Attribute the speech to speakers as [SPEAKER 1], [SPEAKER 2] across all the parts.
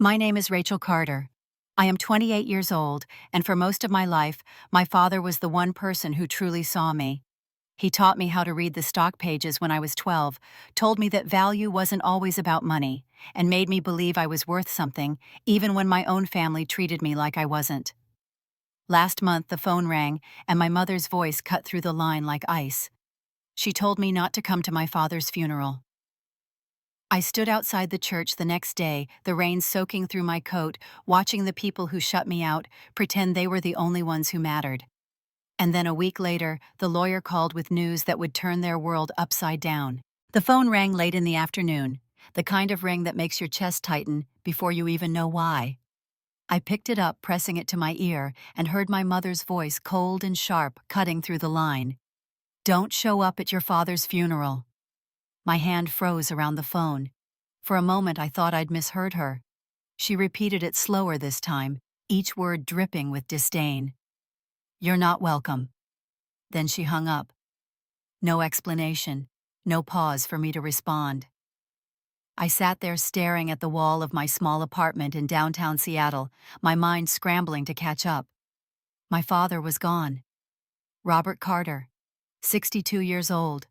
[SPEAKER 1] My name is Rachel Carter. I am 28 years old, and for most of my life, my father was the one person who truly saw me. He taught me how to read the stock pages when I was 12, told me that value wasn't always about money, and made me believe I was worth something, even when my own family treated me like I wasn't. Last month, the phone rang, and my mother's voice cut through the line like ice. She told me not to come to my father's funeral. I stood outside the church the next day, the rain soaking through my coat, watching the people who shut me out pretend they were the only ones who mattered. And then a week later, the lawyer called with news that would turn their world upside down. The phone rang late in the afternoon, the kind of ring that makes your chest tighten before you even know why. I picked it up, pressing it to my ear, and heard my mother's voice, cold and sharp, cutting through the line. "Don't show up at your father's funeral." My hand froze around the phone. For a moment I thought I'd misheard her. She repeated it slower this time, each word dripping with disdain. "You're not welcome." Then she hung up. No explanation, no pause for me to respond. I sat there staring at the wall of my small apartment in downtown Seattle, my mind scrambling to catch up. My father was gone. Robert Carter, 62 years old.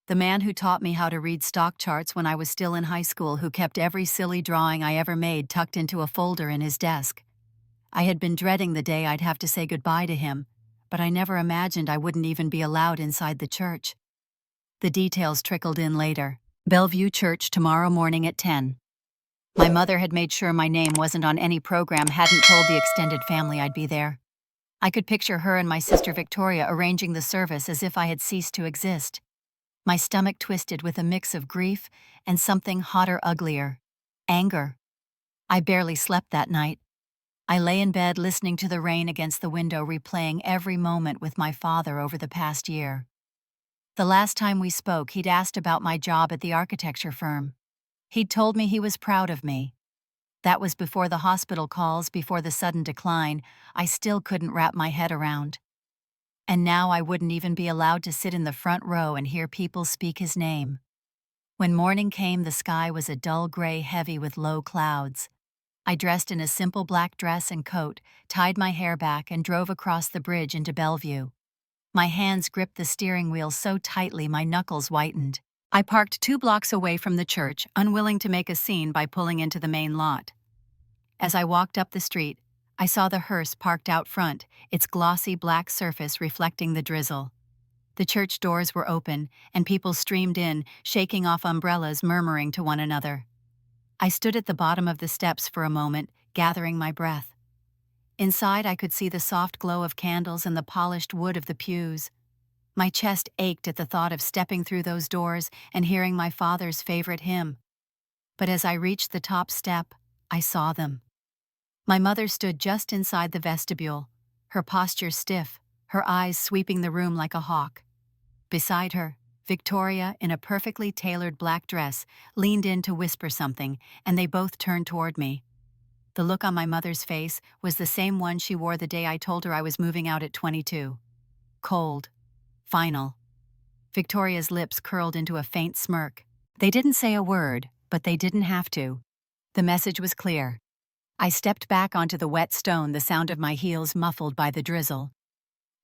[SPEAKER 1] The man who taught me how to read stock charts when I was still in high school, who kept every silly drawing I ever made tucked into a folder in his desk. I had been dreading the day I'd have to say goodbye to him, but I never imagined I wouldn't even be allowed inside the church. The details trickled in later. Bellevue Church tomorrow morning at 10. My mother had made sure my name wasn't on any program, hadn't told the extended family I'd be there. I could picture her and my sister Victoria arranging the service as if I had ceased to exist. My stomach twisted with a mix of grief and something hotter, uglier: anger. I barely slept that night. I lay in bed listening to the rain against the window, replaying every moment with my father over the past year. The last time we spoke, he'd asked about my job at the architecture firm. He'd told me he was proud of me. That was before the hospital calls, before the sudden decline I still couldn't wrap my head around. And now I wouldn't even be allowed to sit in the front row and hear people speak his name. When morning came, the sky was a dull gray, heavy with low clouds. I dressed in a simple black dress and coat, tied my hair back, and drove across the bridge into Bellevue. My hands gripped the steering wheel so tightly my knuckles whitened. I parked 2 blocks away from the church, unwilling to make a scene by pulling into the main lot. As I walked up the street, I saw the hearse parked out front, its glossy black surface reflecting the drizzle. The church doors were open, and people streamed in, shaking off umbrellas, murmuring to one another. I stood at the bottom of the steps for a moment, gathering my breath. Inside, I could see the soft glow of candles and the polished wood of the pews. My chest ached at the thought of stepping through those doors and hearing my father's favorite hymn. But as I reached the top step, I saw them. My mother stood just inside the vestibule, her posture stiff, her eyes sweeping the room like a hawk. Beside her, Victoria, in a perfectly tailored black dress, leaned in to whisper something, and they both turned toward me. The look on my mother's face was the same one she wore the day I told her I was moving out at 22. Cold. Final. Victoria's lips curled into a faint smirk. They didn't say a word, but they didn't have to. The message was clear. I stepped back onto the wet stone, the sound of my heels muffled by the drizzle.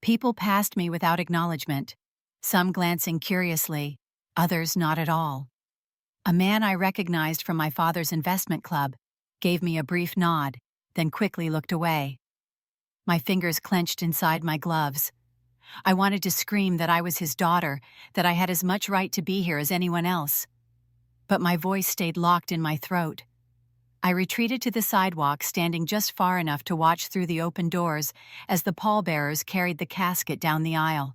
[SPEAKER 1] People passed me without acknowledgement, some glancing curiously, others not at all. A man I recognized from my father's investment club gave me a brief nod, then quickly looked away. My fingers clenched inside my gloves. I wanted to scream that I was his daughter, that I had as much right to be here as anyone else. But my voice stayed locked in my throat. I retreated to the sidewalk, standing just far enough to watch through the open doors as the pallbearers carried the casket down the aisle.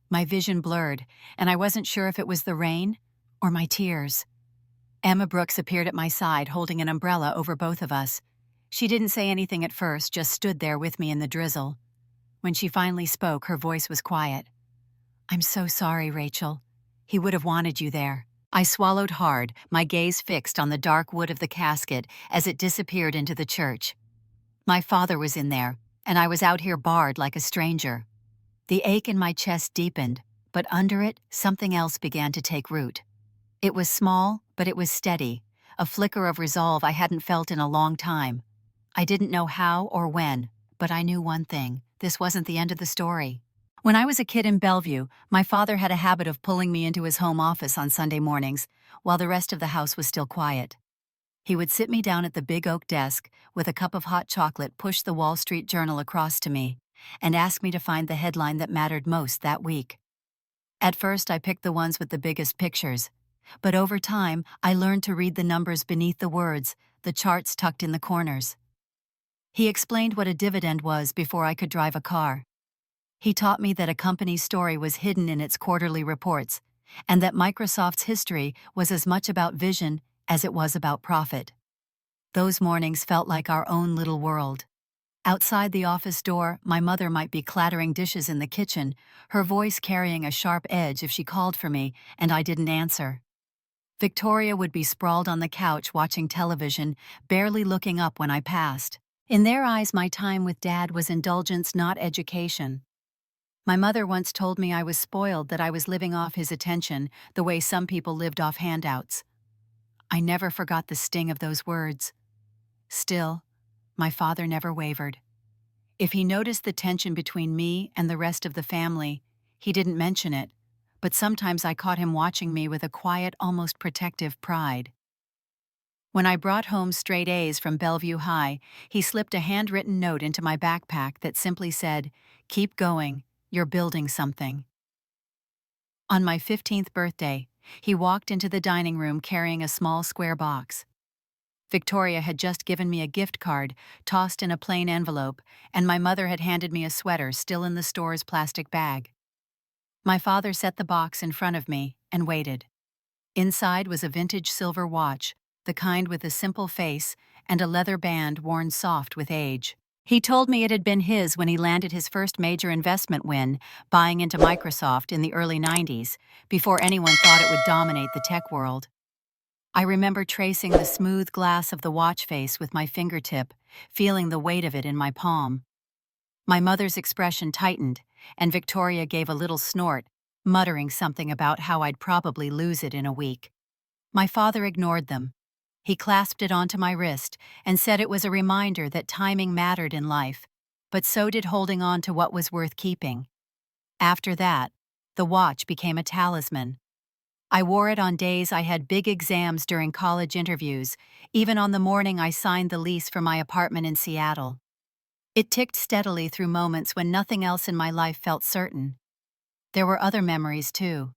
[SPEAKER 1] My vision blurred, and I wasn't sure if it was the rain or my tears. Emma Brooks appeared at my side, holding an umbrella over both of us. She didn't say anything at first, just stood there with me in the drizzle. When she finally spoke, her voice was quiet. "I'm so sorry, Rachel. He would have wanted you there." I swallowed hard, my gaze fixed on the dark wood of the casket as it disappeared into the church. My father was in there, and I was out here barred like a stranger. The ache in my chest deepened, but under it, something else began to take root. It was small, but it was steady, a flicker of resolve I hadn't felt in a long time. I didn't know how or when, but I knew one thing: this wasn't the end of the story. When I was a kid in Bellevue, my father had a habit of pulling me into his home office on Sunday mornings, while the rest of the house was still quiet. He would sit me down at the big oak desk with a cup of hot chocolate, push the Wall Street Journal across to me, and ask me to find the headline that mattered most that week. At first, I picked the ones with the biggest pictures, but over time, I learned to read the numbers beneath the words, the charts tucked in the corners. He explained what a dividend was before I could drive a car. He taught me that a company's story was hidden in its quarterly reports, and that Microsoft's history was as much about vision as it was about profit. Those mornings felt like our own little world. Outside the office door, my mother might be clattering dishes in the kitchen, her voice carrying a sharp edge if she called for me and I didn't answer. Victoria would be sprawled on the couch watching television, barely looking up when I passed. In their eyes, my time with Dad was indulgence, not education. My mother once told me I was spoiled, that I was living off his attention the way some people lived off handouts. I never forgot the sting of those words. Still, my father never wavered. If he noticed the tension between me and the rest of the family, he didn't mention it, but sometimes I caught him watching me with a quiet, almost protective pride. When I brought home straight A's from Bellevue High, he slipped a handwritten note into my backpack that simply said, "Keep going, you're building something." On my 15th birthday, he walked into the dining room carrying a small square box. Victoria had just given me a gift card, tossed in a plain envelope, and my mother had handed me a sweater still in the store's plastic bag. My father set the box in front of me and waited. Inside was a vintage silver watch, the kind with a simple face and a leather band worn soft with age. He told me it had been his when he landed his first major investment win, buying into Microsoft in the early 90s, before anyone thought it would dominate the tech world. I remember tracing the smooth glass of the watch face with my fingertip, feeling the weight of it in my palm. My mother's expression tightened, and Victoria gave a little snort, muttering something about how I'd probably lose it in a week. My father ignored them. He clasped it onto my wrist and said it was a reminder that timing mattered in life, but so did holding on to what was worth keeping. After that, the watch became a talisman. I wore it on days I had big exams during college interviews, even on the morning I signed the lease for my apartment in Seattle. It ticked steadily through moments when nothing else in my life felt certain. There were other memories, too.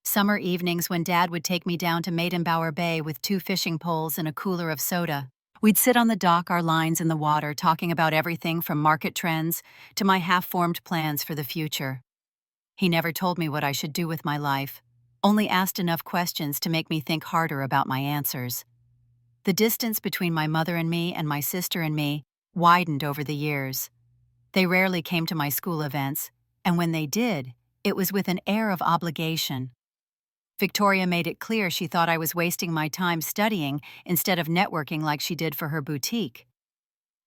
[SPEAKER 1] Summer evenings when Dad would take me down to Maidenbower Bay with 2 fishing poles and a cooler of soda. We'd sit on the dock, our lines in the water, talking about everything from market trends to my half-formed plans for the future. He never told me what I should do with my life, only asked enough questions to make me think harder about my answers. The distance between my mother and me and my sister and me widened over the years. They rarely came to my school events, and when they did, it was with an air of obligation. Victoria made it clear she thought I was wasting my time studying instead of networking like she did for her boutique.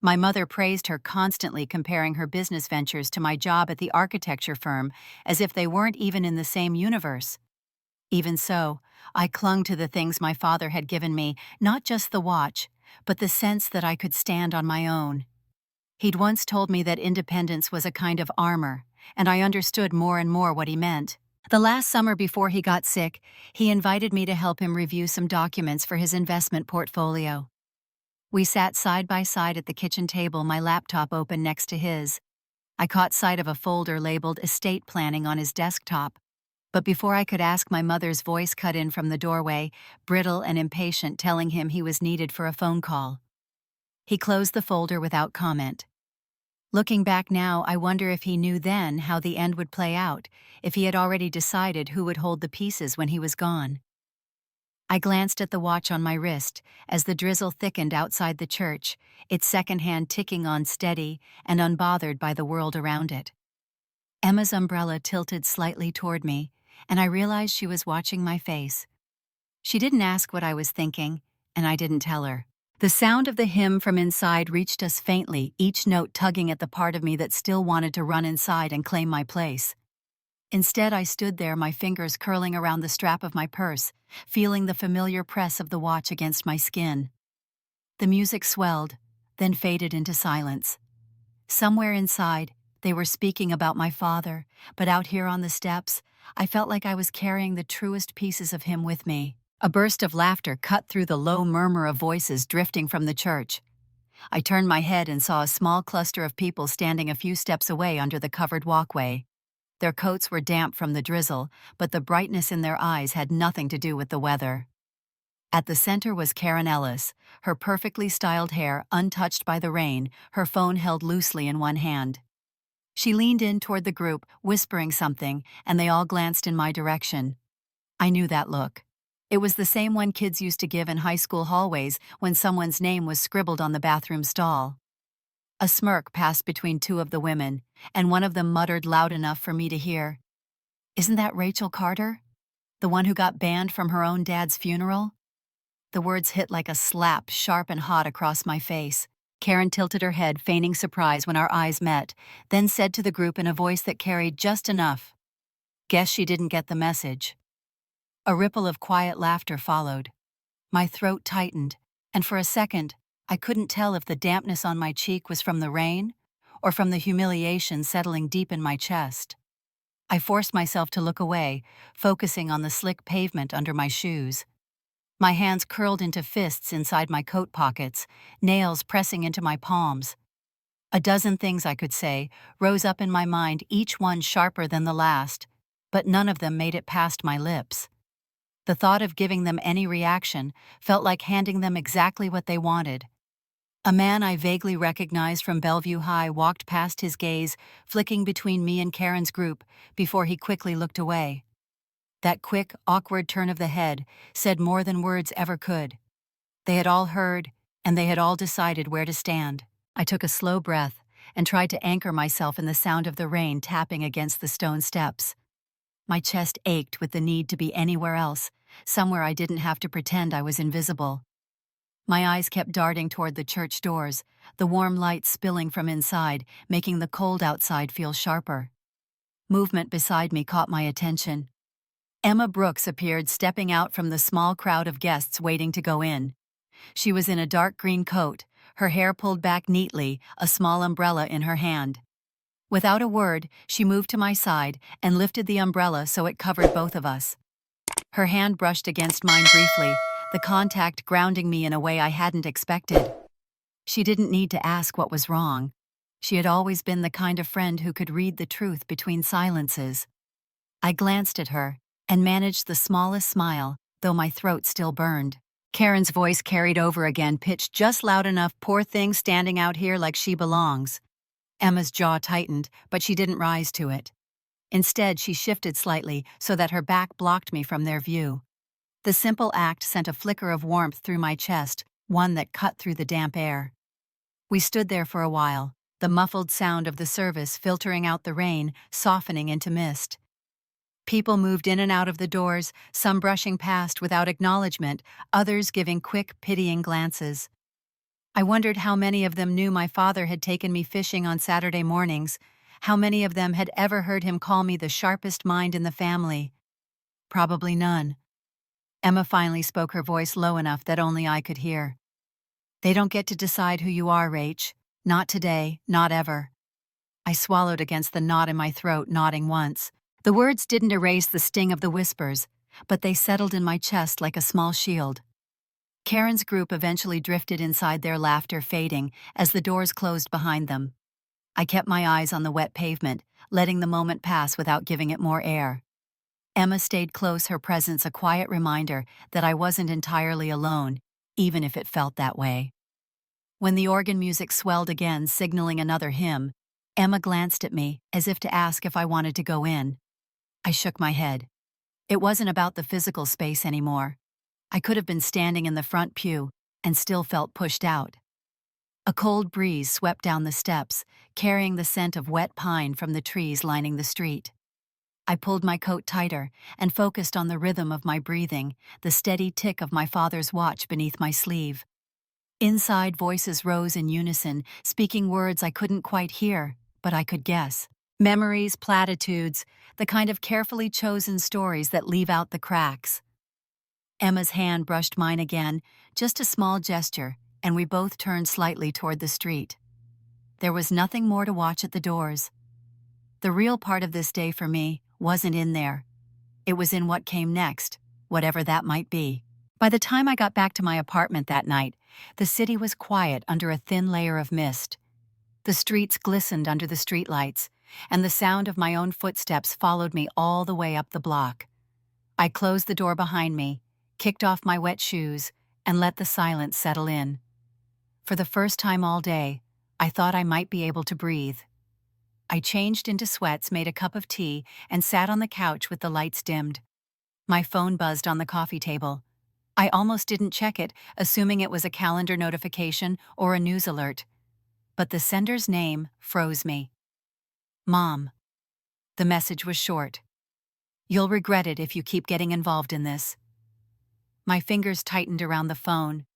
[SPEAKER 1] My mother praised her, constantly comparing her business ventures to my job at the architecture firm as if they weren't even in the same universe. Even so, I clung to the things my father had given me, not just the watch, but the sense that I could stand on my own. He'd once told me that independence was a kind of armor, and I understood more and more what he meant. The last summer before he got sick, he invited me to help him review some documents for his investment portfolio. We sat side by side at the kitchen table, my laptop open next to his. I caught sight of a folder labeled estate planning on his desktop. But before I could ask, my mother's voice cut in from the doorway, brittle and impatient, telling him he was needed for a phone call. He closed the folder without comment. Looking back now, I wonder if he knew then how the end would play out, if he had already decided who would hold the pieces when he was gone. I glanced at the watch on my wrist as the drizzle thickened outside the church, its second hand ticking on, steady and unbothered by the world around it. Emma's umbrella tilted slightly toward me, and I realized she was watching my face. She didn't ask what I was thinking, and I didn't tell her. The sound of the hymn from inside reached us faintly, each note tugging at the part of me that still wanted to run inside and claim my place. Instead, I stood there, my fingers curling around the strap of my purse, feeling the familiar press of the watch against my skin. The music swelled, then faded into silence. Somewhere inside, they were speaking about my father, but out here on the steps, I felt like I was carrying the truest pieces of him with me. A burst of laughter cut through the low murmur of voices drifting from the church. I turned my head and saw a small cluster of people standing a few steps away under the covered walkway. Their coats were damp from the drizzle, but the brightness in their eyes had nothing to do with the weather. At the center was Karen Ellis, her perfectly styled hair untouched by the rain, her phone held loosely in one hand. She leaned in toward the group, whispering something, and they all glanced in my direction. I knew that look. It was the same one kids used to give in high school hallways when someone's name was scribbled on the bathroom stall. A smirk passed between two of the women, and one of them muttered loud enough for me to hear, "Isn't that Rachel Carter? The one who got banned from her own dad's funeral?" The words hit like a slap, sharp and hot across my face. Karen tilted her head, feigning surprise when our eyes met, then said to the group in a voice that carried just enough, "Guess she didn't get the message." A ripple of quiet laughter followed. My throat tightened, and for a second, I couldn't tell if the dampness on my cheek was from the rain or from the humiliation settling deep in my chest. I forced myself to look away, focusing on the slick pavement under my shoes. My hands curled into fists inside my coat pockets, nails pressing into my palms. A dozen things I could say rose up in my mind, each one sharper than the last, but none of them made it past my lips. The thought of giving them any reaction felt like handing them exactly what they wanted. A man I vaguely recognized from Bellevue High walked past, his gaze flicking between me and Karen's group before he quickly looked away. That quick, awkward turn of the head said more than words ever could. They had all heard, and they had all decided where to stand. I took a slow breath and tried to anchor myself in the sound of the rain tapping against the stone steps. My chest ached with the need to be anywhere else, somewhere I didn't have to pretend I was invisible. My eyes kept darting toward the church doors, the warm light spilling from inside, making the cold outside feel sharper. Movement beside me caught my attention. Emma Brooks appeared, stepping out from the small crowd of guests waiting to go in. She was in a dark green coat, her hair pulled back neatly, a small umbrella in her hand. Without a word, she moved to my side and lifted the umbrella so it covered both of us. Her hand brushed against mine briefly, the contact grounding me in a way I hadn't expected. She didn't need to ask what was wrong. She had always been the kind of friend who could read the truth between silences. I glanced at her and managed the smallest smile, though my throat still burned. Karen's voice carried over again, pitched just loud enough, "Poor thing standing out here like she belongs." Emma's jaw tightened, but she didn't rise to it. Instead, she shifted slightly so that her back blocked me from their view. The simple act sent a flicker of warmth through my chest, one that cut through the damp air. We stood there for a while, the muffled sound of the service filtering out the rain, softening into mist. People moved in and out of the doors, some brushing past without acknowledgement, others giving quick, pitying glances. I wondered how many of them knew my father had taken me fishing on Saturday mornings, how many of them had ever heard him call me the sharpest mind in the family. Probably none. Emma finally spoke, her voice low enough that only I could hear. "They don't get to decide who you are, Rach. Not today, not ever." I swallowed against the knot in my throat, nodding once. The words didn't erase the sting of the whispers, but they settled in my chest like a small shield. Karen's group eventually drifted inside, their laughter fading as the doors closed behind them. I kept my eyes on the wet pavement, letting the moment pass without giving it more air. Emma stayed close, her presence a quiet reminder that I wasn't entirely alone, even if it felt that way. When the organ music swelled again, signaling another hymn, Emma glanced at me, as if to ask if I wanted to go in. I shook my head. It wasn't about the physical space anymore. I could have been standing in the front pew and still felt pushed out. A cold breeze swept down the steps, carrying the scent of wet pine from the trees lining the street. I pulled my coat tighter and focused on the rhythm of my breathing, the steady tick of my father's watch beneath my sleeve. Inside, voices rose in unison, speaking words I couldn't quite hear, but I could guess. Memories, platitudes, the kind of carefully chosen stories that leave out the cracks. Emma's hand brushed mine again, just a small gesture, and we both turned slightly toward the street. There was nothing more to watch at the doors. The real part of this day for me wasn't in there. It was in what came next, whatever that might be. By the time I got back to my apartment that night, the city was quiet under a thin layer of mist. The streets glistened under the streetlights, and the sound of my own footsteps followed me all the way up the block. I closed the door behind me, kicked off my wet shoes, and let the silence settle in. For the first time all day, I thought I might be able to breathe. I changed into sweats, made a cup of tea, and sat on the couch with the lights dimmed. My phone buzzed on the coffee table. I almost didn't check it, assuming it was a calendar notification or a news alert. But the sender's name froze me. Mom. The message was short. You'll regret it if you keep getting involved in this. My fingers tightened around the phone.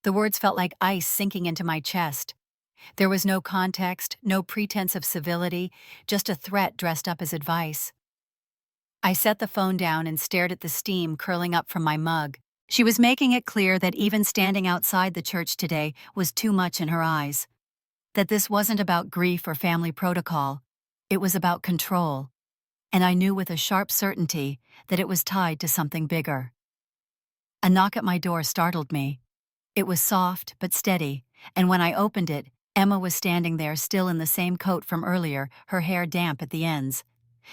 [SPEAKER 1] The words felt like ice sinking into my chest. There was no context, no pretense of civility, just a threat dressed up as advice. I set the phone down and stared at the steam curling up from my mug. She was making it clear that even standing outside the church today was too much in her eyes. That this wasn't about grief or family protocol. It was about control. And I knew with a sharp certainty that it was tied to something bigger. A knock at my door startled me. It was soft but steady, and when I opened it, Emma was standing there still in the same coat from earlier, her hair damp at the ends.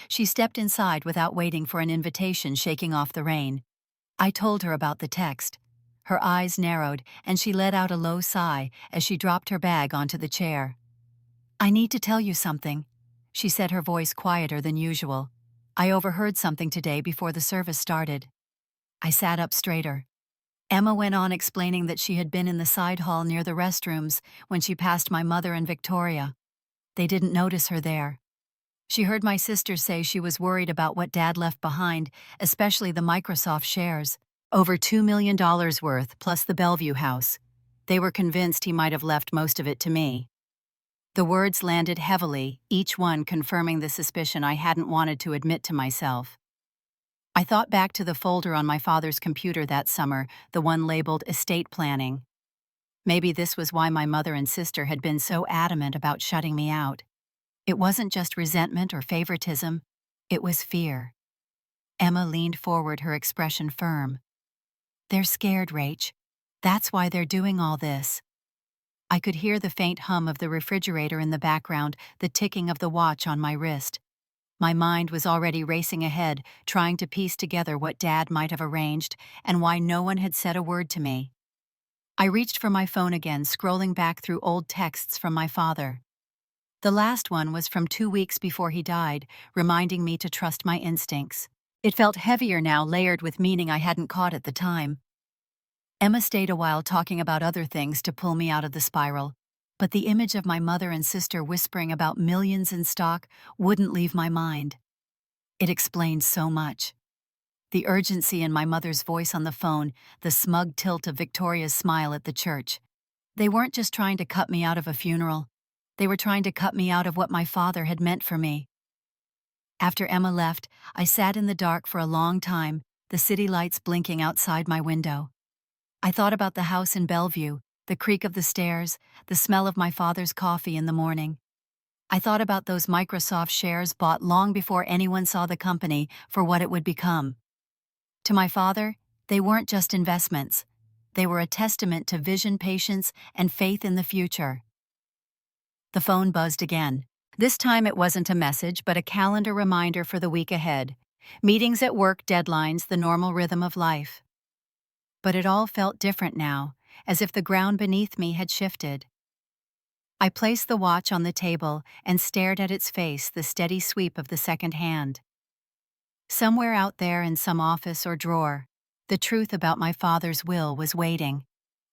[SPEAKER 1] She stepped inside without waiting for an invitation, shaking off the rain. I told her about the text. Her eyes narrowed, and she let out a low sigh as she dropped her bag onto the chair. I need to tell you something, she said, her voice quieter than usual. I overheard something today before the service started. I sat up straighter. Emma went on explaining that she had been in the side hall near the restrooms when she passed my mother and Victoria. They didn't notice her there. She heard my sister say she was worried about what Dad left behind, especially the Microsoft shares. Over $2 million worth, plus the Bellevue house. They were convinced he might have left most of it to me. The words landed heavily, each one confirming the suspicion I hadn't wanted to admit to myself. I thought back to the folder on my father's computer that summer, the one labeled estate planning. Maybe this was why my mother and sister had been so adamant about shutting me out. It wasn't just resentment or favoritism, it was fear. Emma leaned forward, her expression firm. They're scared, Rach. That's why they're doing all this. I could hear the faint hum of the refrigerator in the background, the ticking of the watch on my wrist. My mind was already racing ahead, trying to piece together what Dad might have arranged and why no one had said a word to me. I reached for my phone again, scrolling back through old texts from my father. The last one was from 2 weeks before he died, reminding me to trust my instincts. It felt heavier now, layered with meaning I hadn't caught at the time. Emma stayed a while talking about other things to pull me out of the spiral, but the image of my mother and sister whispering about millions in stock wouldn't leave my mind. It explained so much. The urgency in my mother's voice on the phone, the smug tilt of Victoria's smile at the church. They weren't just trying to cut me out of a funeral. They were trying to cut me out of what my father had meant for me. After Emma left, I sat in the dark for a long time, the city lights blinking outside my window. I thought about the house in Bellevue, the creak of the stairs, the smell of my father's coffee in the morning. I thought about those Microsoft shares bought long before anyone saw the company for what it would become. To my father, they weren't just investments. They were a testament to vision, patience, and faith in the future. The phone buzzed again. This time it wasn't a message, but a calendar reminder for the week ahead. Meetings at work, deadlines, the normal rhythm of life. But it all felt different now, as if the ground beneath me had shifted. I placed the watch on the table and stared at its face, the steady sweep of the second hand. Somewhere out there in some office or drawer, the truth about my father's will was waiting,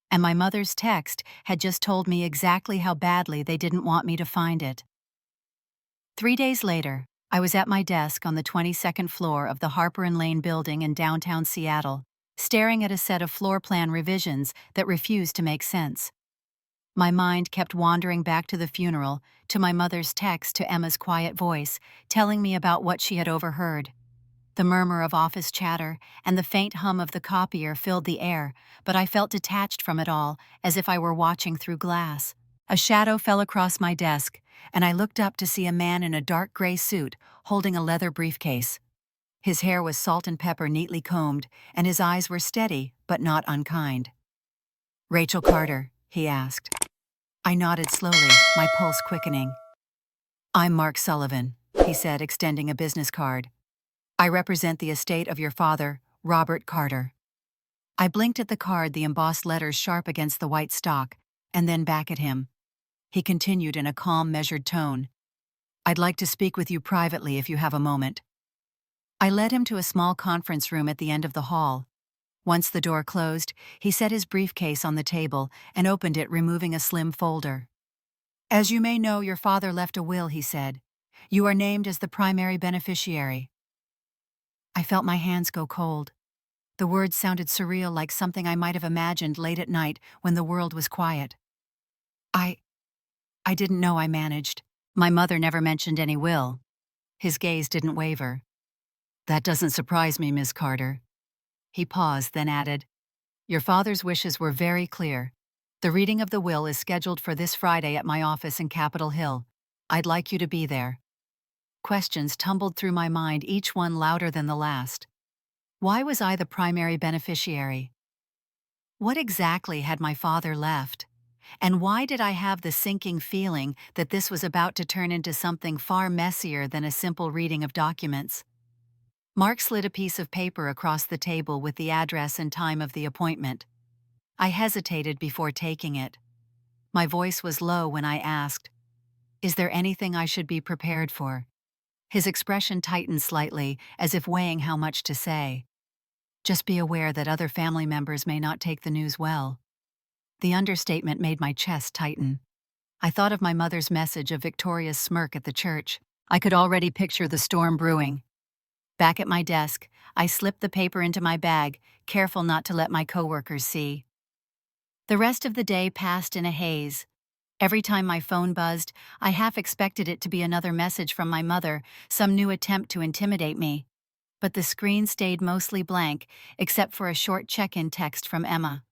[SPEAKER 1] and my mother's text had just told me exactly how badly they didn't want me to find it. 3 days later, I was at my desk on the 22nd floor of the Harper and Lane building in downtown Seattle, staring at a set of floor plan revisions that refused to make sense. My mind kept wandering back to the funeral, to my mother's text, to Emma's quiet voice, telling me about what she had overheard. The murmur of office chatter and the faint hum of the copier filled the air, but I felt detached from it all, as if I were watching through glass. A shadow fell across my desk, and I looked up to see a man in a dark gray suit holding a leather briefcase. His hair was salt and pepper neatly combed, and his eyes were steady but not unkind. "Rachel Carter?" he asked. I nodded slowly, my pulse quickening. "I'm Mark Sullivan," he said, extending a business card. "I represent the estate of your father, Robert Carter." I blinked at the card, the embossed letters sharp against the white stock, and then back at him. He continued in a calm, measured tone. "I'd like to speak with you privately if you have a moment." I led him to a small conference room at the end of the hall. Once the door closed, he set his briefcase on the table and opened it, removing a slim folder. "As you may know, your father left a will," he said. "You are named as the primary beneficiary." I felt my hands go cold. The words sounded surreal, like something I might have imagined late at night when the world was quiet. I didn't know," I managed. "My mother never mentioned any will." His gaze didn't waver. "That doesn't surprise me, Miss Carter." He paused, then added, "Your father's wishes were very clear. The reading of the will is scheduled for this Friday at my office in Capitol Hill. I'd like you to be there." Questions tumbled through my mind, each one louder than the last. Why was I the primary beneficiary? What exactly had my father left? And why did I have the sinking feeling that this was about to turn into something far messier than a simple reading of documents? Mark slid a piece of paper across the table with the address and time of the appointment. I hesitated before taking it. My voice was low when I asked, "Is there anything I should be prepared for?" His expression tightened slightly, as if weighing how much to say. "Just be aware that other family members may not take the news well." The understatement made my chest tighten. I thought of my mother's message, of Victoria's smirk at the church. I could already picture the storm brewing. Back at my desk, I slipped the paper into my bag, careful not to let my coworkers see. The rest of the day passed in a haze. Every time my phone buzzed, I half expected it to be another message from my mother, some new attempt to intimidate me. But the screen stayed mostly blank, except for a short check-in text from Emma.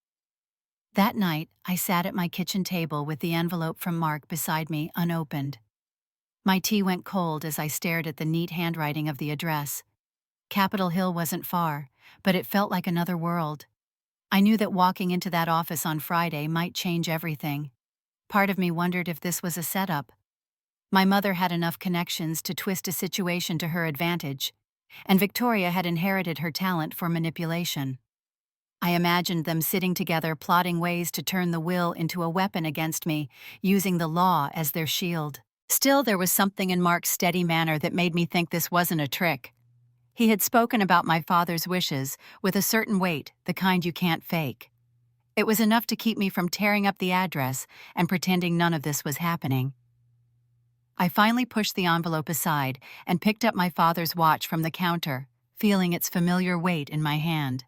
[SPEAKER 1] That night, I sat at my kitchen table with the envelope from Mark beside me, unopened. My tea went cold as I stared at the neat handwriting of the address. Capitol Hill wasn't far, but it felt like another world. I knew that walking into that office on Friday might change everything. Part of me wondered if this was a setup. My mother had enough connections to twist a situation to her advantage, and Victoria had inherited her talent for manipulation. I imagined them sitting together, plotting ways to turn the will into a weapon against me, using the law as their shield. Still, there was something in Mark's steady manner that made me think this wasn't a trick. He had spoken about my father's wishes with a certain weight, the kind you can't fake. It was enough to keep me from tearing up the address and pretending none of this was happening. I finally pushed the envelope aside and picked up my father's watch from the counter, feeling its familiar weight in my hand.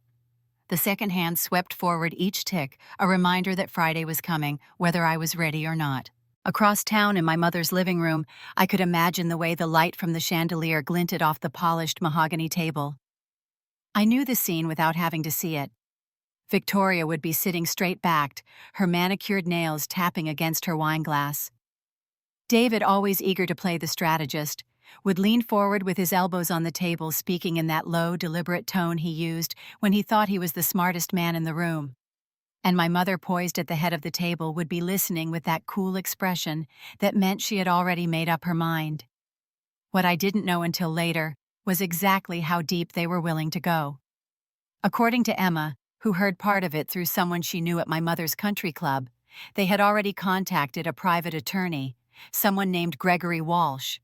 [SPEAKER 1] The second hand swept forward each tick, a reminder that Friday was coming, whether I was ready or not. Across town in my mother's living room, I could imagine the way the light from the chandelier glinted off the polished mahogany table. I knew the scene without having to see it. Victoria would be sitting straight-backed, her manicured nails tapping against her wineglass. David, always eager to play the strategist, would lean forward with his elbows on the table, speaking in that low, deliberate tone he used when he thought he was the smartest man in the room. And my mother, poised at the head of the table, would be listening with that cool expression that meant she had already made up her mind. What I didn't know until later was exactly how deep they were willing to go. According to Emma, who heard part of it through someone she knew at my mother's country club, they had already contacted a private attorney, someone named Gregory Walsh.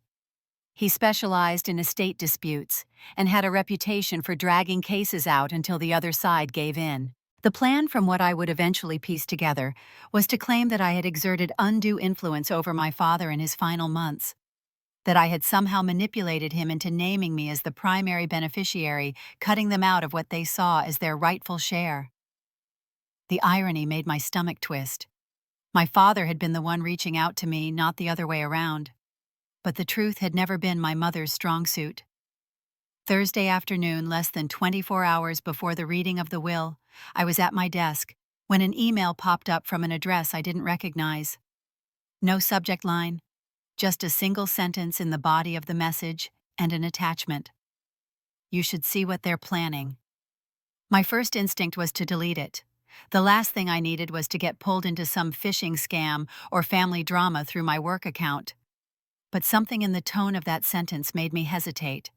[SPEAKER 1] He specialized in estate disputes and had a reputation for dragging cases out until the other side gave in. The plan, from what I would eventually piece together, was to claim that I had exerted undue influence over my father in his final months, that I had somehow manipulated him into naming me as the primary beneficiary, cutting them out of what they saw as their rightful share. The irony made my stomach twist. My father had been the one reaching out to me, not the other way around. But the truth had never been my mother's strong suit. Thursday afternoon, less than 24 hours before the reading of the will, I was at my desk when an email popped up from an address I didn't recognize. No subject line, just a single sentence in the body of the message and an attachment. You should see what they're planning. My first instinct was to delete it. The last thing I needed was to get pulled into some phishing scam or family drama through my work account. But something in the tone of that sentence made me hesitate.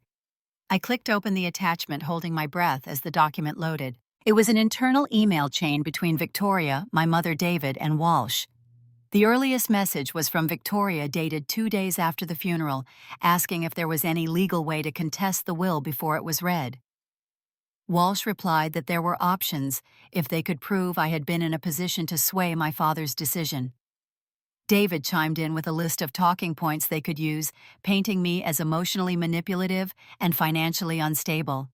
[SPEAKER 1] I clicked open the attachment, holding my breath as the document loaded. It was an internal email chain between Victoria, my mother David, and Walsh. The earliest message was from Victoria, dated 2 days after the funeral, asking if there was any legal way to contest the will before it was read. Walsh replied that there were options if they could prove I had been in a position to sway my father's decision. David chimed in with a list of talking points they could use, painting me as emotionally manipulative and financially unstable.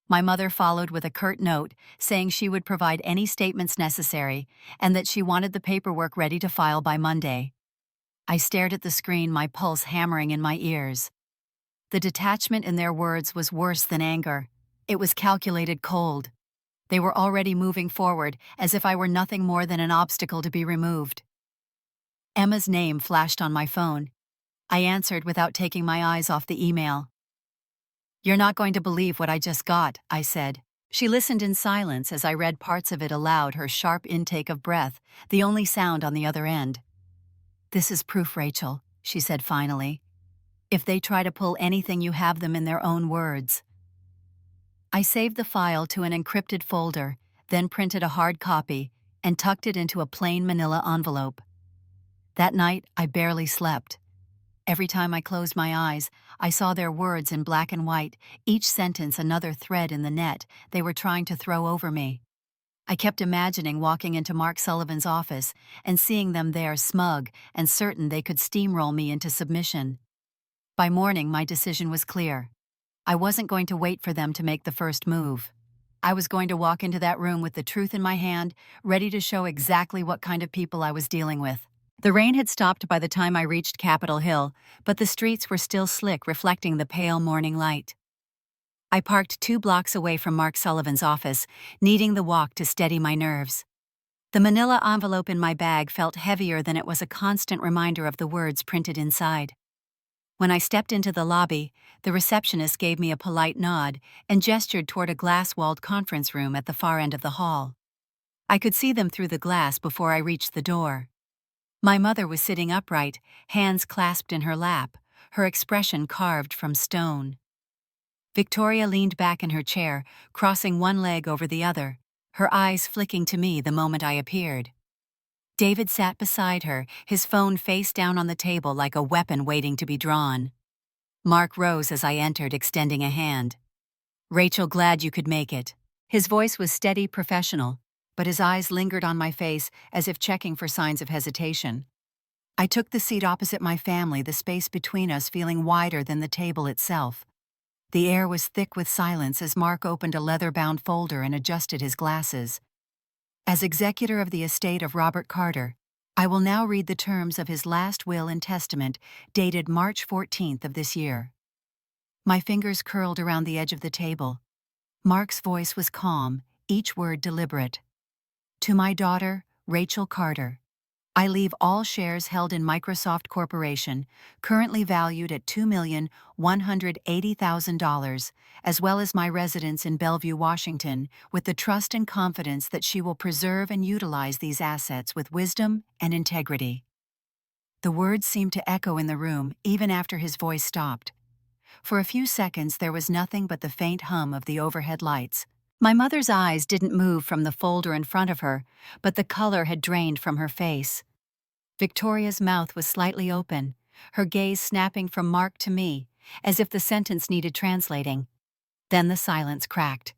[SPEAKER 1] My mother followed with a curt note saying she would provide any statements necessary and that she wanted the paperwork ready to file by Monday. I stared at the screen, my pulse hammering in my ears. The detachment in their words was worse than anger. It was calculated cold. They were already moving forward as if I were nothing more than an obstacle to be removed. Emma's name flashed on my phone. I answered without taking my eyes off the email. "You're not going to believe what I just got," I said. She listened in silence as I read parts of it aloud, her sharp intake of breath, the only sound on the other end. "This is proof, Rachel," she said finally. "If they try to pull anything, you have them in their own words." I saved the file to an encrypted folder, then printed a hard copy and tucked it into a plain manila envelope. That night, I barely slept. Every time I closed my eyes, I saw their words in black and white, each sentence another thread in the net they were trying to throw over me. I kept imagining walking into Mark Sullivan's office and seeing them there, smug and certain they could steamroll me into submission. By morning, my decision was clear. I wasn't going to wait for them to make the first move. I was going to walk into that room with the truth in my hand, ready to show exactly what kind of people I was dealing with. The rain had stopped by the time I reached Capitol Hill, but the streets were still slick, reflecting the pale morning light. I parked 2 blocks away from Mark Sullivan's office, needing the walk to steady my nerves. The manila envelope in my bag felt heavier than it was a constant reminder of the words printed inside. When I stepped into the lobby, the receptionist gave me a polite nod and gestured toward a glass-walled conference room at the far end of the hall. I could see them through the glass before I reached the door. My mother was sitting upright, hands clasped in her lap, her expression carved from stone. Victoria leaned back in her chair, crossing one leg over the other, her eyes flicking to me the moment I appeared. David sat beside her, his phone face down on the table like a weapon waiting to be drawn. Mark rose as I entered, extending a hand. "Rachel, glad you could make it." His voice was steady, professional, but his eyes lingered on my face as if checking for signs of hesitation. I took the seat opposite my family, the space between us feeling wider than the table itself. The air was thick with silence as Mark opened a leather-bound folder and adjusted his glasses. As executor of the estate of Robert Carter, I will now read the terms of his last will and testament, dated March 14th of this year. My fingers curled around the edge of the table. Mark's voice was calm, each word deliberate. "To my daughter, Rachel Carter, I leave all shares held in Microsoft Corporation, currently valued at $2,180,000, as well as my residence in Bellevue, Washington, with the trust and confidence that she will preserve and utilize these assets with wisdom and integrity." The words seemed to echo in the room even after his voice stopped. For a few seconds there was nothing but the faint hum of the overhead lights. My mother's eyes didn't move from the folder in front of her, but the color had drained from her face. Victoria's mouth was slightly open, her gaze snapping from Mark to me, as if the sentence needed translating. Then the silence cracked.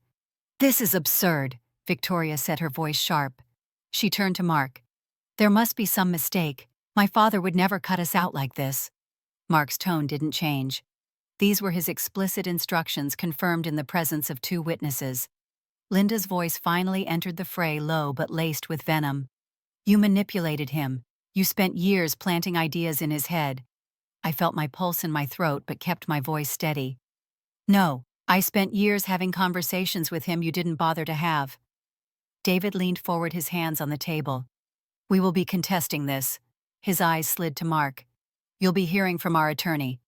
[SPEAKER 1] "This is absurd," Victoria said, her voice sharp. She turned to Mark. "There must be some mistake. My father would never cut us out like this." Mark's tone didn't change. These were his explicit instructions, confirmed in the presence of 2 witnesses. Linda's voice finally entered the fray, low but laced with venom. You manipulated him. You spent years planting ideas in his head. I felt my pulse in my throat but kept my voice steady. No, I spent years having conversations with him you didn't bother to have. David leaned forward, his hands on the table. We will be contesting this. His eyes slid to Mark. You'll be hearing from our attorney.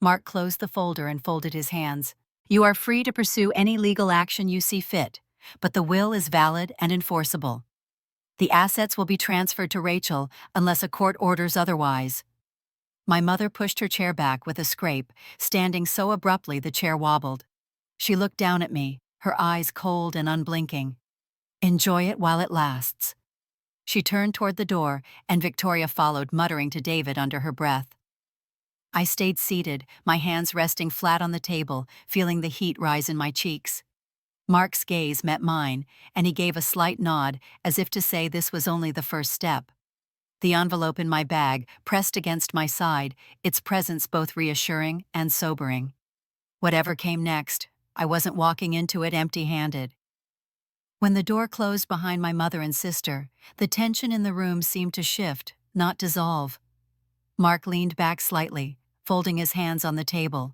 [SPEAKER 1] Mark closed the folder and folded his hands. You are free to pursue any legal action you see fit, but the will is valid and enforceable. The assets will be transferred to Rachel unless a court orders otherwise. My mother pushed her chair back with a scrape, standing so abruptly the chair wobbled. She looked down at me, her eyes cold and unblinking. Enjoy it while it lasts. She turned toward the door, and Victoria followed, muttering to David under her breath. I stayed seated, my hands resting flat on the table, feeling the heat rise in my cheeks. Mark's gaze met mine, and he gave a slight nod, as if to say this was only the first step. The envelope in my bag pressed against my side, its presence both reassuring and sobering. Whatever came next, I wasn't walking into it empty-handed. When the door closed behind my mother and sister, the tension in the room seemed to shift, not dissolve. Mark leaned back slightly, folding his hands on the table.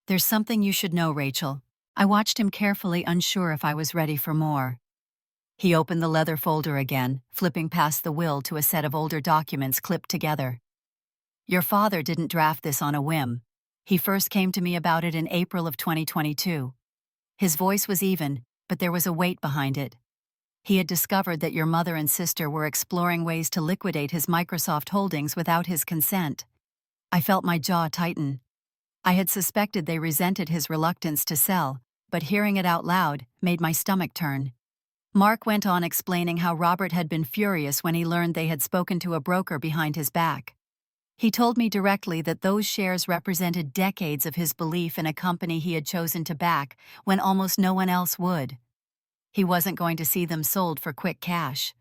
[SPEAKER 1] There's something you should know, Rachel. I watched him carefully, unsure if I was ready for more. He opened the leather folder again, flipping past the will to a set of older documents clipped together. Your father didn't draft this on a whim. He first came to me about it in April of 2022. His voice was even, but there was a weight behind it. He had discovered that your mother and sister were exploring ways to liquidate his Microsoft holdings without his consent. I felt my jaw tighten. I had suspected they resented his reluctance to sell, but hearing it out loud made my stomach turn. Mark went on explaining how Robert had been furious when he learned they had spoken to a broker behind his back. He told me directly that those shares represented decades of his belief in a company he had chosen to back when almost no one else would. He wasn't going to see them sold for quick cash.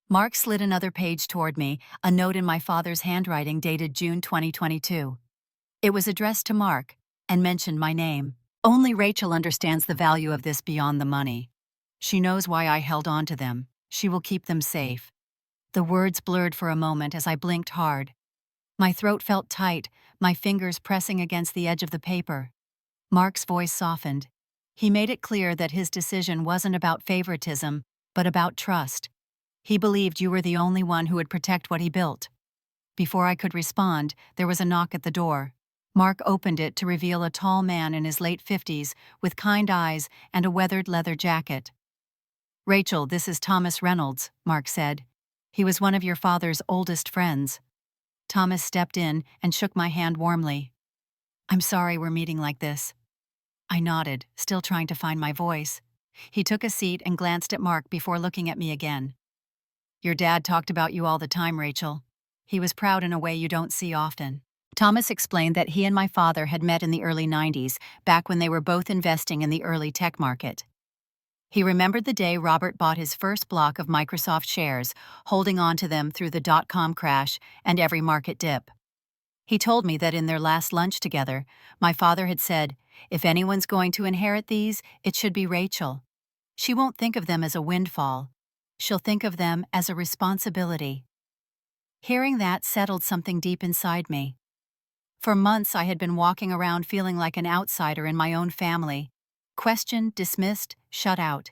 [SPEAKER 1] Mark slid another page toward me, a note in my father's handwriting dated June 2022. It was addressed to Mark and mentioned my name. Only Rachel understands the value of this beyond the money. She knows why I held on to them. She will keep them safe. The words blurred for a moment as I blinked hard. My throat felt tight, my fingers pressing against the edge of the paper. Mark's voice softened. He made it clear that his decision wasn't about favoritism, but about trust. He believed you were the only one who would protect what he built. Before I could respond, there was a knock at the door. Mark opened it to reveal a tall man in his late 50s with kind eyes and a weathered leather jacket. Rachel, this is Thomas Reynolds, Mark said. He was one of your father's oldest friends. Thomas stepped in and shook my hand warmly. I'm sorry we're meeting like this. I nodded, still trying to find my voice. He took a seat and glanced at Mark before looking at me again. Your dad talked about you all the time, Rachel. He was proud in a way you don't see often. Thomas explained that he and my father had met in the early 90s, back when they were both investing in the early tech market. He remembered the day Robert bought his first block of Microsoft shares, holding on to them through the dot-com crash and every market dip. He told me that in their last lunch together, my father had said, if anyone's going to inherit these, it should be Rachel. She won't think of them as a windfall. She'll think of them as a responsibility. Hearing that settled something deep inside me. For months I had been walking around feeling like an outsider in my own family. Questioned, dismissed, shut out.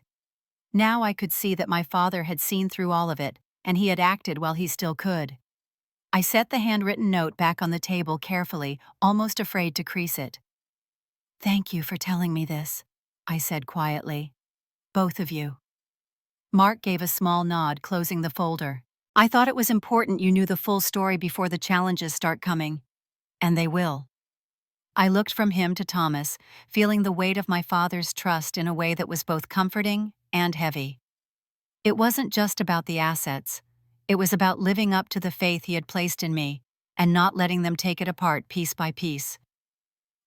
[SPEAKER 1] Now I could see that my father had seen through all of it, and he had acted while he still could. I set the handwritten note back on the table carefully, almost afraid to crease it. Thank you for telling me this, I said quietly. Both of you. Mark gave a small nod, closing the folder. I thought it was important you knew the full story before the challenges start coming. And they will. I looked from him to Thomas, feeling the weight of my father's trust in a way that was both comforting and heavy. It wasn't just about the assets. It was about living up to the faith he had placed in me and not letting them take it apart piece by piece.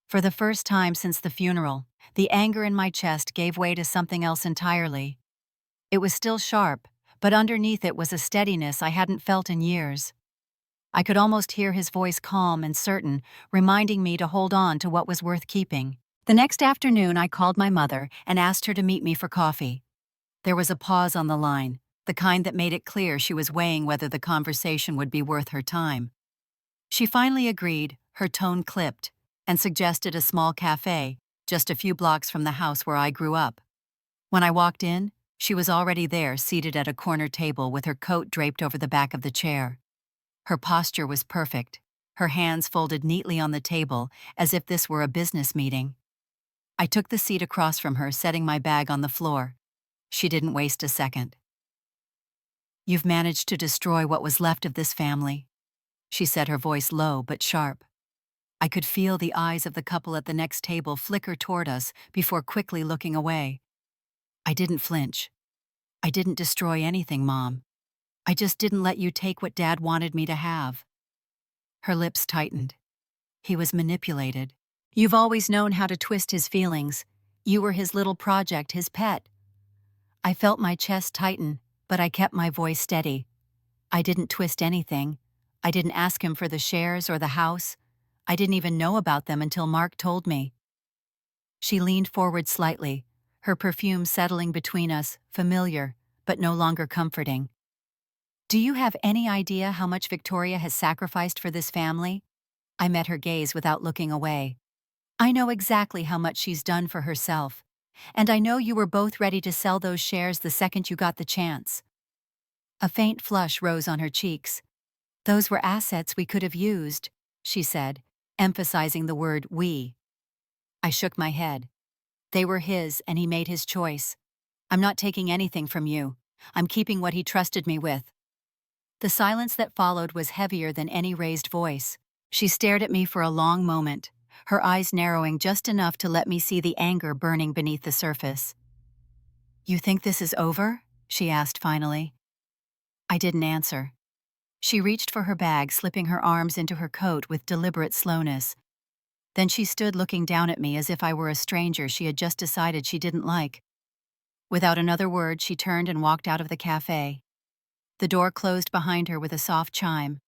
[SPEAKER 1] For the first time since the funeral, the anger in my chest gave way to something else entirely. It was still sharp, but underneath it was a steadiness I hadn't felt in years. I could almost hear his voice calm and certain, reminding me to hold on to what was worth keeping. The next afternoon I called my mother and asked her to meet me for coffee. There was a pause on the line, the kind that made it clear she was weighing whether the conversation would be worth her time. She finally agreed, her tone clipped, and suggested a small cafe, just a few blocks from the house where I grew up. When I walked in, she was already there, seated at a corner table with her coat draped over the back of the chair. Her posture was perfect, her hands folded neatly on the table, as if this were a business meeting. I took the seat across from her, setting my bag on the floor. She didn't waste a second. "You've managed to destroy what was left of this family," she said, her voice low but sharp. I could feel the eyes of the couple at the next table flicker toward us before quickly looking away. I didn't flinch. "I didn't destroy anything, Mom. I just didn't let you take what Dad wanted me to have." Her lips tightened. "He was manipulated. You've always known how to twist his feelings. You were his little project, his pet." I felt my chest tighten, but I kept my voice steady. "I didn't twist anything. I didn't ask him for the shares or the house. I didn't even know about them until Mark told me." She leaned forward slightly, her perfume settling between us, familiar, but no longer comforting. "Do you have any idea how much Victoria has sacrificed for this family?" I met her gaze without looking away. "I know exactly how much she's done for herself, and I know you were both ready to sell those shares the second you got the chance." A faint flush rose on her cheeks. "Those were assets we could have used," she said, emphasizing the word we. I shook my head. "They were his, and he made his choice. I'm not taking anything from you. I'm keeping what he trusted me with." The silence that followed was heavier than any raised voice. She stared at me for a long moment, her eyes narrowing just enough to let me see the anger burning beneath the surface. "You think this is over?" she asked finally. I didn't answer. She reached for her bag, slipping her arms into her coat with deliberate slowness. Then she stood looking down at me as if I were a stranger she had just decided she didn't like. Without another word, she turned and walked out of the cafe. The door closed behind her with a soft chime,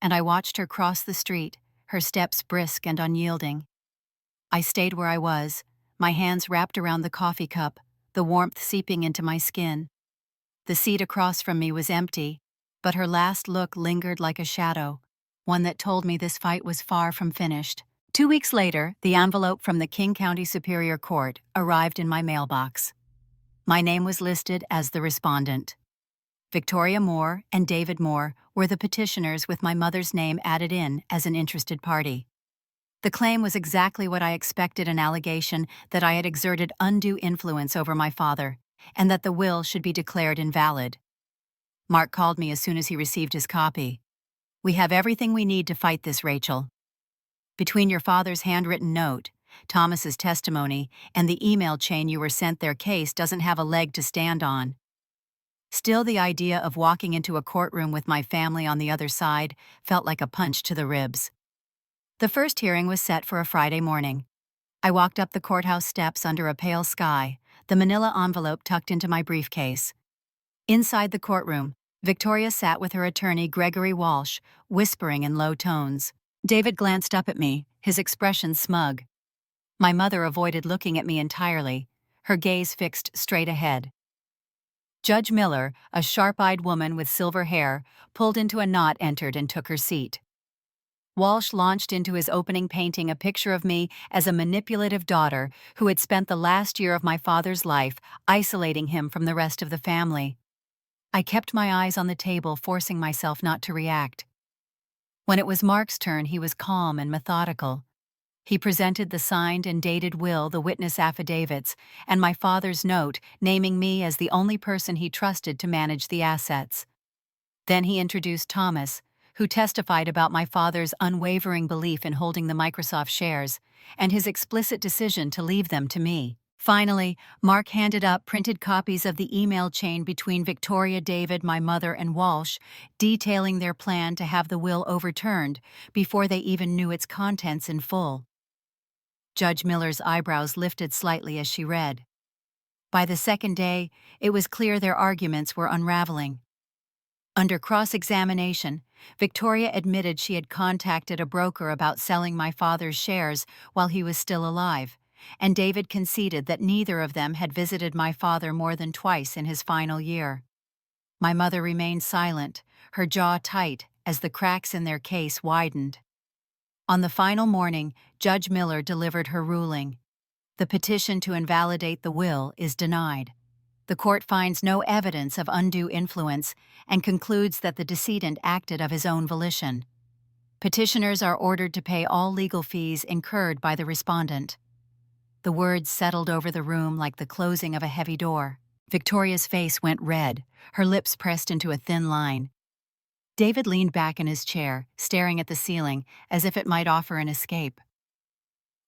[SPEAKER 1] and I watched her cross the street, her steps brisk and unyielding. I stayed where I was, my hands wrapped around the coffee cup, the warmth seeping into my skin. The seat across from me was empty, but her last look lingered like a shadow, one that told me this fight was far from finished. 2 weeks later, the envelope from the King County Superior Court arrived in my mailbox. My name was listed as the respondent. Victoria Moore and David Moore were the petitioners, with my mother's name added in as an interested party. The claim was exactly what I expected: an allegation that I had exerted undue influence over my father, and that the will should be declared invalid. Mark called me as soon as he received his copy. "We have everything we need to fight this, Rachel. Between your father's handwritten note, Thomas's testimony, and the email chain you were sent, their case doesn't have a leg to stand on." Still, the idea of walking into a courtroom with my family on the other side felt like a punch to the ribs. The first hearing was set for a Friday morning. I walked up the courthouse steps under a pale sky, the manila envelope tucked into my briefcase. Inside the courtroom, Victoria sat with her attorney, Gregory Walsh, whispering in low tones. David glanced up at me, his expression smug. My mother avoided looking at me entirely, her gaze fixed straight ahead. Judge Miller, a sharp-eyed woman with silver hair, pulled into a knot, entered and took her seat. Walsh launched into his opening, painting a picture of me as a manipulative daughter who had spent the last year of my father's life isolating him from the rest of the family. I kept my eyes on the table, forcing myself not to react. When it was Mark's turn, he was calm and methodical. He presented the signed and dated will, the witness affidavits, and my father's note naming me as the only person he trusted to manage the assets. Then he introduced Thomas, who testified about my father's unwavering belief in holding the Microsoft shares and his explicit decision to leave them to me. Finally, Mark handed up printed copies of the email chain between Victoria, David, my mother, and Walsh, detailing their plan to have the will overturned before they even knew its contents in full. Judge Miller's eyebrows lifted slightly as she read. By the second day, it was clear their arguments were unraveling. Under cross-examination, Victoria admitted she had contacted a broker about selling my father's shares while he was still alive, and David conceded that neither of them had visited my father more than twice in his final year. My mother remained silent, her jaw tight as the cracks in their case widened. On the final morning, Judge Miller delivered her ruling. The petition to invalidate the will is denied. The court finds no evidence of undue influence and concludes that the decedent acted of his own volition. Petitioners are ordered to pay all legal fees incurred by the respondent. The words settled over the room like the closing of a heavy door. Victoria's face went red, her lips pressed into a thin line. David leaned back in his chair, staring at the ceiling, as if it might offer an escape.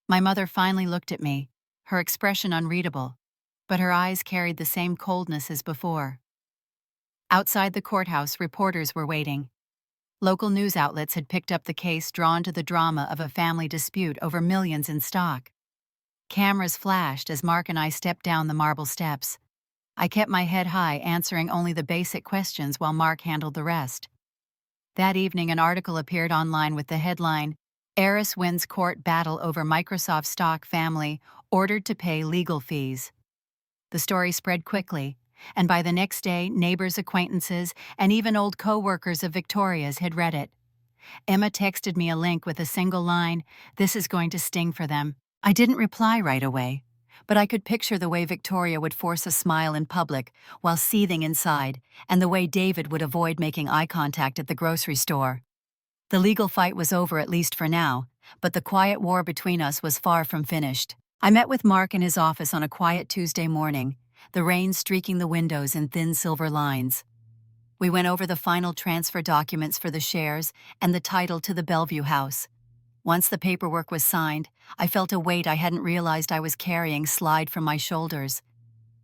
[SPEAKER 1] My mother finally looked at me, her expression unreadable, but her eyes carried the same coldness as before. Outside the courthouse, reporters were waiting. Local news outlets had picked up the case, drawn to the drama of a family dispute over millions in stock. Cameras flashed as Mark and I stepped down the marble steps. I kept my head high, answering only the basic questions while Mark handled the rest. That evening, an article appeared online with the headline, "Heiress Wins Court Battle Over Microsoft Stock Family Ordered to Pay Legal Fees." The story spread quickly, and by the next day, neighbors, acquaintances, and even old co-workers of Victoria's had read it. Emma texted me a link with a single line, "This is going to sting for them." I didn't reply right away, but I could picture the way Victoria would force a smile in public while seething inside, and the way David would avoid making eye contact at the grocery store. The legal fight was over, at least for now, but the quiet war between us was far from finished. I met with Mark in his office on a quiet Tuesday morning, the rain streaking the windows in thin silver lines. We went over the final transfer documents for the shares and the title to the Bellevue house. Once the paperwork was signed, I felt a weight I hadn't realized I was carrying slide from my shoulders.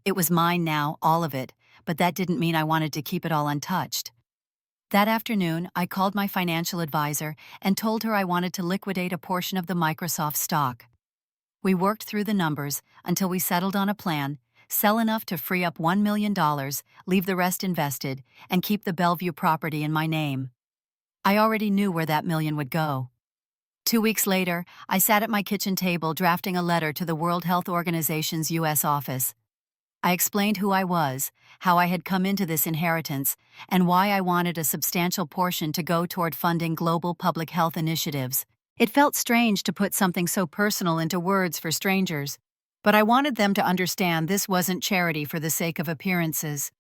[SPEAKER 1] It was mine now, all of it, but that didn't mean I wanted to keep it all untouched. That afternoon, I called my financial advisor and told her I wanted to liquidate a portion of the Microsoft stock. We worked through the numbers until we settled on a plan: sell enough to free up $1 million, leave the rest invested, and keep the Bellevue property in my name. I already knew where that million would go. 2 weeks later, I sat at my kitchen table drafting a letter to the World Health Organization's U.S. office. I explained who I was, how I had come into this inheritance, and why I wanted a substantial portion to go toward funding global public health initiatives. It felt strange to put something so personal into words for strangers, but I wanted them to understand this wasn't charity for the sake of appearances.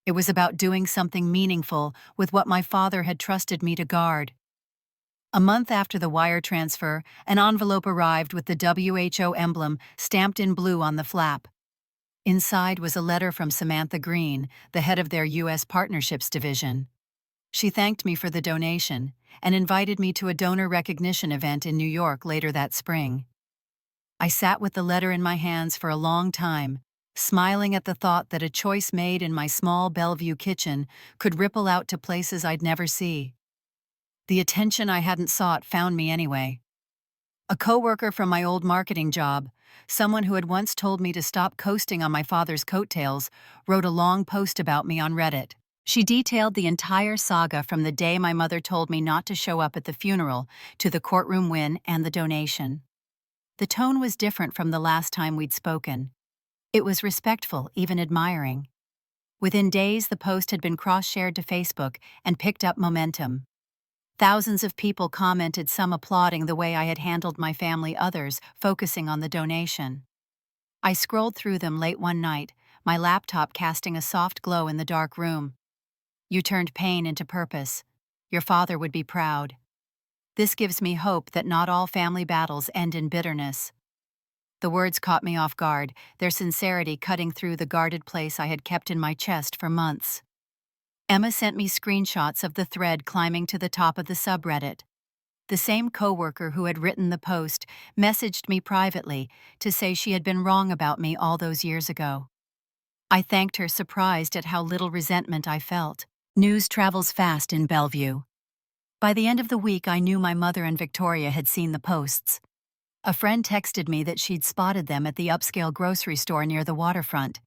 [SPEAKER 1] It was about doing something meaningful with what my father had trusted me to guard. A month after the wire transfer, an envelope arrived with the WHO emblem stamped in blue on the flap. Inside was a letter from Samantha Green, the head of their U.S. Partnerships Division. She thanked me for the donation and invited me to a donor recognition event in New York later that spring. I sat with the letter in my hands for a long time, smiling at the thought that a choice made in my small Bellevue kitchen could ripple out to places I'd never see. The attention I hadn't sought found me anyway. A coworker from my old marketing job, someone who had once told me to stop coasting on my father's coattails, wrote a long post about me on Reddit. She detailed the entire saga from the day my mother told me not to show up at the funeral to the courtroom win and the donation. The tone was different from the last time we'd spoken. It was respectful, even admiring. Within days, the post had been cross-shared to Facebook and picked up momentum. Thousands of people commented, some applauding the way I had handled my family, others focusing on the donation. I scrolled through them late one night, my laptop casting a soft glow in the dark room. "You turned pain into purpose. Your father would be proud. This gives me hope that not all family battles end in bitterness." The words caught me off guard, their sincerity cutting through the guarded place I had kept in my chest for months. Emma sent me screenshots of the thread climbing to the top of the subreddit. The same coworker who had written the post messaged me privately to say she had been wrong about me all those years ago. I thanked her, surprised at how little resentment I felt. News travels fast in Bellevue. By the end of the week, I knew my mother and Victoria had seen the posts. A friend texted me that she'd spotted them at the upscale grocery store near the waterfront.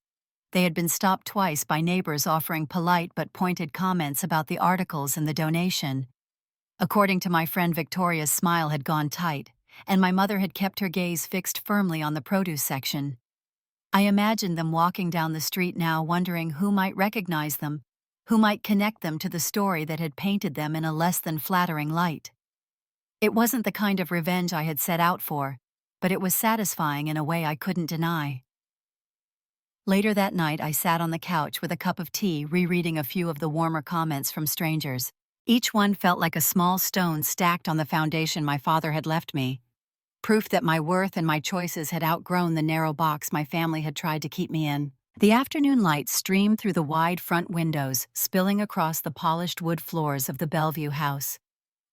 [SPEAKER 1] They had been stopped twice by neighbors offering polite but pointed comments about the articles and the donation. According to my friend, Victoria's smile had gone tight, and my mother had kept her gaze fixed firmly on the produce section. I imagined them walking down the street now, wondering who might recognize them, who might connect them to the story that had painted them in a less than flattering light. It wasn't the kind of revenge I had set out for, but it was satisfying in a way I couldn't deny. Later that night, I sat on the couch with a cup of tea, rereading a few of the warmer comments from strangers. Each one felt like a small stone stacked on the foundation my father had left me, proof that my worth and my choices had outgrown the narrow box my family had tried to keep me in. The afternoon light streamed through the wide front windows, spilling across the polished wood floors of the Bellevue house.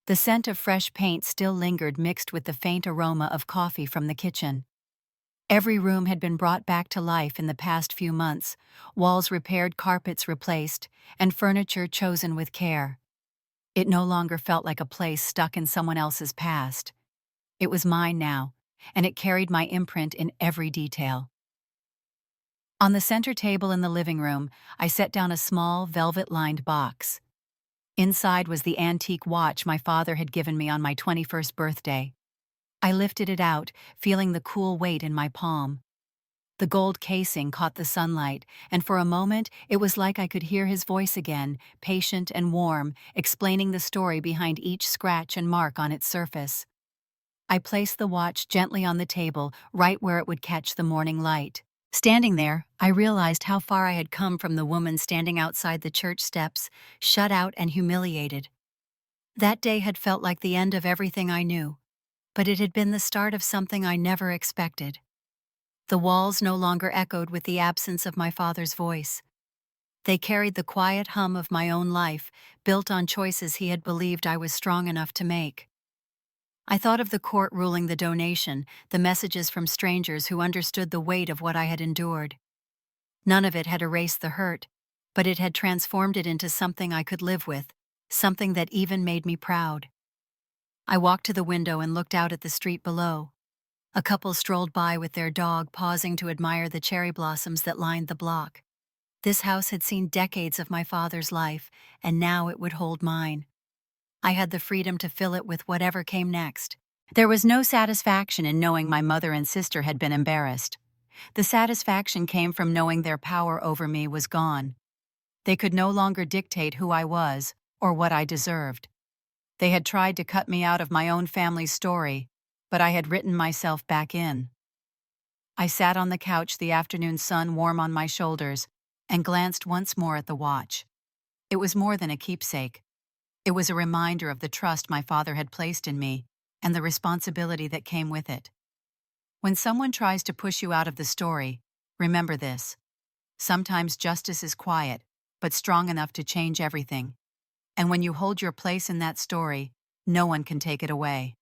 [SPEAKER 1] The scent of fresh paint still lingered, mixed with the faint aroma of coffee from the kitchen. Every room had been brought back to life in the past few months, walls repaired, carpets replaced, and furniture chosen with care. It no longer felt like a place stuck in someone else's past. It was mine now, and it carried my imprint in every detail. On the center table in the living room, I set down a small, velvet-lined box. Inside was the antique watch my father had given me on my 21st birthday. I lifted it out, feeling the cool weight in my palm. The gold casing caught the sunlight, and for a moment it was like I could hear his voice again, patient and warm, explaining the story behind each scratch and mark on its surface. I placed the watch gently on the table, right where it would catch the morning light. Standing there, I realized how far I had come from the woman standing outside the church steps, shut out and humiliated. That day had felt like the end of everything I knew, but it had been the start of something I never expected. The walls no longer echoed with the absence of my father's voice. They carried the quiet hum of my own life, built on choices he had believed I was strong enough to make. I thought of the court ruling the donation, the messages from strangers who understood the weight of what I had endured. None of it had erased the hurt, but it had transformed it into something I could live with, something that even made me proud. I walked to the window and looked out at the street below. A couple strolled by with their dog, pausing to admire the cherry blossoms that lined the block. This house had seen decades of my father's life, and now it would hold mine. I had the freedom to fill it with whatever came next. There was no satisfaction in knowing my mother and sister had been embarrassed. The satisfaction came from knowing their power over me was gone. They could no longer dictate who I was or what I deserved. They had tried to cut me out of my own family's story, but I had written myself back in. I sat on the couch, the afternoon sun warm on my shoulders, and glanced once more at the watch. It was more than a keepsake. It was a reminder of the trust my father had placed in me and the responsibility that came with it. When someone tries to push you out of the story, remember this. Sometimes justice is quiet, but strong enough to change everything. And when you hold your place in that story, no one can take it away.